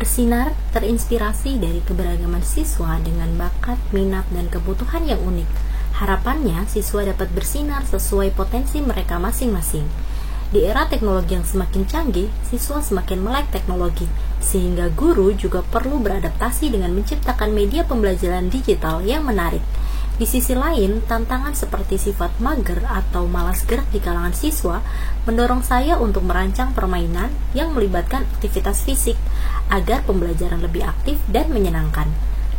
Bersinar terinspirasi dari keberagaman siswa dengan bakat, minat, dan kebutuhan yang unik. Harapannya, siswa dapat bersinar sesuai potensi mereka masing-masing. Di era teknologi yang semakin canggih, siswa semakin melek teknologi, sehingga guru juga perlu beradaptasi dengan menciptakan media pembelajaran digital yang menarik. Di sisi lain, tantangan seperti sifat mager atau malas gerak di kalangan siswa mendorong saya untuk merancang permainan yang melibatkan aktivitas fisik agar pembelajaran lebih aktif dan menyenangkan.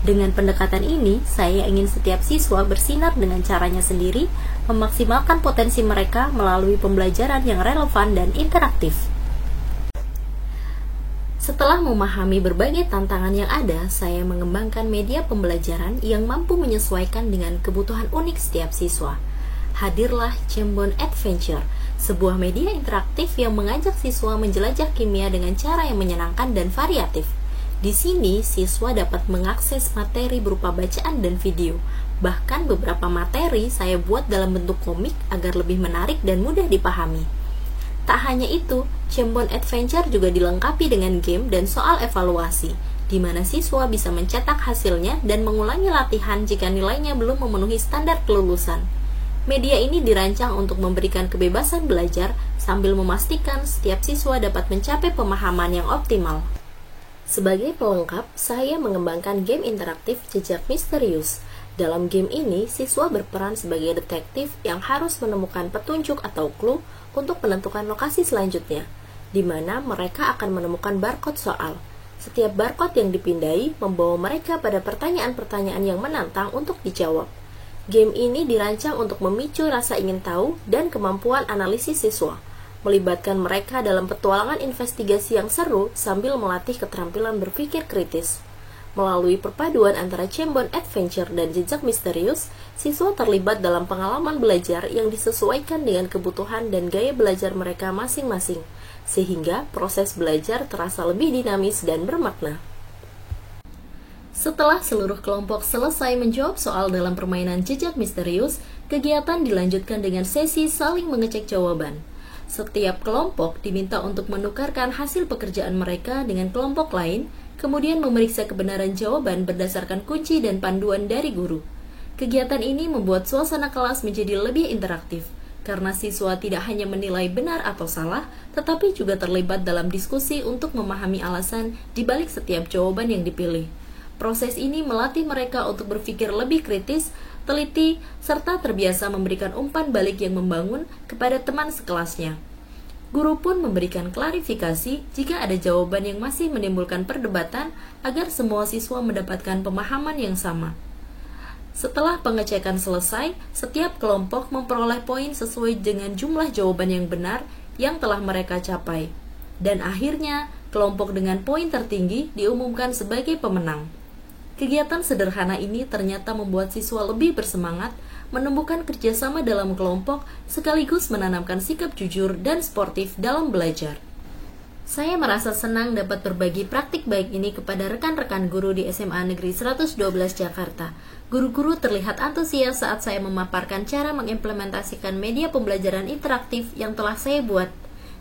Dengan pendekatan ini, saya ingin setiap siswa bersinar dengan caranya sendiri, memaksimalkan potensi mereka melalui pembelajaran yang relevan dan interaktif. Setelah memahami berbagai tantangan yang ada, saya mengembangkan media pembelajaran yang mampu menyesuaikan dengan kebutuhan unik setiap siswa. Hadirlah Ciembon Adventure, sebuah media interaktif yang mengajak siswa menjelajah kimia dengan cara yang menyenangkan dan variatif. Di sini, siswa dapat mengakses materi berupa bacaan dan video. Bahkan beberapa materi saya buat dalam bentuk komik agar lebih menarik dan mudah dipahami. Tak hanya itu, Ciembon Adventure juga dilengkapi dengan game dan soal evaluasi, di mana siswa bisa mencetak hasilnya dan mengulangi latihan jika nilainya belum memenuhi standar kelulusan. Media ini dirancang untuk memberikan kebebasan belajar sambil memastikan setiap siswa dapat mencapai pemahaman yang optimal. Sebagai pelengkap, saya mengembangkan game interaktif Jejak Misterius. Dalam game ini, siswa berperan sebagai detektif yang harus menemukan petunjuk atau clue untuk menentukan lokasi selanjutnya, di mana mereka akan menemukan barcode soal. Setiap barcode yang dipindai membawa mereka pada pertanyaan-pertanyaan yang menantang untuk dijawab. Game ini dirancang untuk memicu rasa ingin tahu dan kemampuan analisis siswa, melibatkan mereka dalam petualangan investigasi yang seru sambil melatih keterampilan berpikir kritis. Melalui perpaduan antara Ciembon Adventure dan Jejak Misterius, siswa terlibat dalam pengalaman belajar yang disesuaikan dengan kebutuhan dan gaya belajar mereka masing-masing, sehingga proses belajar terasa lebih dinamis dan bermakna. Setelah seluruh kelompok selesai menjawab soal dalam permainan Jejak Misterius, kegiatan dilanjutkan dengan sesi saling mengecek jawaban. Setiap kelompok diminta untuk menukarkan hasil pekerjaan mereka dengan kelompok lain, kemudian memeriksa kebenaran jawaban berdasarkan kunci dan panduan dari guru. Kegiatan ini membuat suasana kelas menjadi lebih interaktif, karena siswa tidak hanya menilai benar atau salah, tetapi juga terlibat dalam diskusi untuk memahami alasan di balik setiap jawaban yang dipilih. Proses ini melatih mereka untuk berpikir lebih kritis, teliti, serta terbiasa memberikan umpan balik yang membangun kepada teman sekelasnya. Guru pun memberikan klarifikasi jika ada jawaban yang masih menimbulkan perdebatan agar semua siswa mendapatkan pemahaman yang sama. Setelah pengecekan selesai, setiap kelompok memperoleh poin sesuai dengan jumlah jawaban yang benar yang telah mereka capai. Dan akhirnya, kelompok dengan poin tertinggi diumumkan sebagai pemenang. Kegiatan sederhana ini ternyata membuat siswa lebih bersemangat, menemukan kerjasama dalam kelompok, sekaligus menanamkan sikap jujur dan sportif dalam belajar. Saya merasa senang dapat berbagi praktik baik ini kepada rekan-rekan guru di SMA Negeri 112 Jakarta. Guru-guru terlihat antusias saat saya memaparkan cara mengimplementasikan media pembelajaran interaktif yang telah saya buat.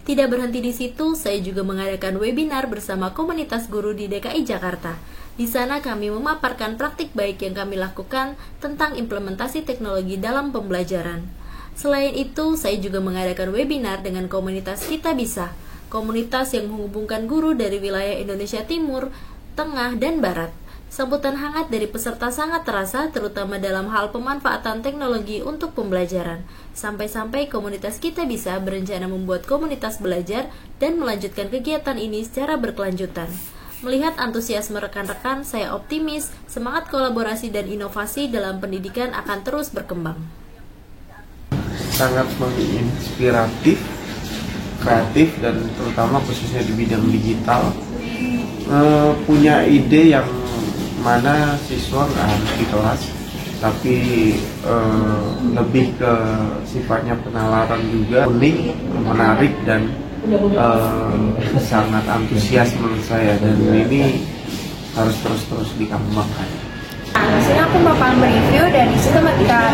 Tidak berhenti di situ, saya juga mengadakan webinar bersama komunitas guru di DKI Jakarta. Di sana kami memaparkan praktik baik yang kami lakukan tentang implementasi teknologi dalam pembelajaran. Selain itu, saya juga mengadakan webinar dengan komunitas Kita Bisa, komunitas yang menghubungkan guru dari wilayah Indonesia Timur, Tengah, dan Barat. Sambutan hangat dari peserta sangat terasa, terutama dalam hal pemanfaatan teknologi untuk pembelajaran. Sampai-sampai komunitas Kita Bisa berencana membuat komunitas belajar dan melanjutkan kegiatan ini secara berkelanjutan. Melihat antusiasme rekan-rekan, saya optimis semangat kolaborasi dan inovasi dalam pendidikan akan terus berkembang. Sangat menginspiratif, kreatif, dan terutama khususnya di bidang digital. Punya ide yang mana siswa nggak harus di kelas, tapi lebih ke sifatnya penalaran juga, unik, menarik, dan sangat antusias menurut saya, dan ini harus terus dikembangkan. Di sini aku bakal mereview dan di situ ketika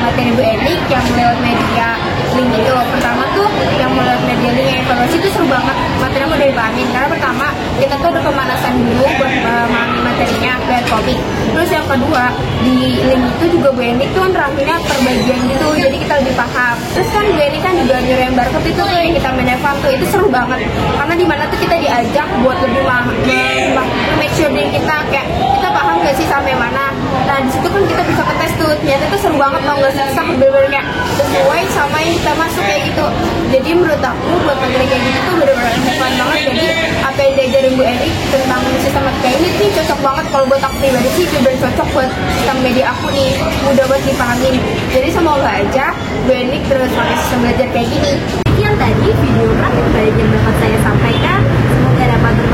materi Bu Enik yang lewat media link itu. Pertama tuh yang lewat media link evaluasi itu seru banget, materinya mau dibahamin karena pertama kita tuh ada pemanasan dulu buat memahami materinya kayak topik. Terus yang kedua, di link itu juga Bu Eni tuh nerangnya per bagian gitu, jadi kita lebih paham. Terus kan Bu Eni kan juga nyuruh barcode itu tuh yang kita menefam tuh, itu seru banget karena di mana tuh kita diajak buat lebih make sure diri kita kayak kita paham gak sih sampai mana. Nah di situ kan kita bisa ngetes tuh, ternyata itu seru banget tau gak sih, kita bener-bener kayak sesuai sama yang kita masuk kayak gitu. Jadi menurut aku buat materi kayak gitu tuh bener-bener fun banget. Jadi apa yang diajarin Bu Eni tentang sistematika ini nih cocok banget kalau buat aku pribadi sih, bener cocok buat sistem media aku nih, mudah buat dipahamin. Jadi semoga aja Bu Eni terus pakai sistem belajar kayak gini. Sekian tadi video praktik baik yang dapat saya sampaikan. Semoga dapat bermanfaat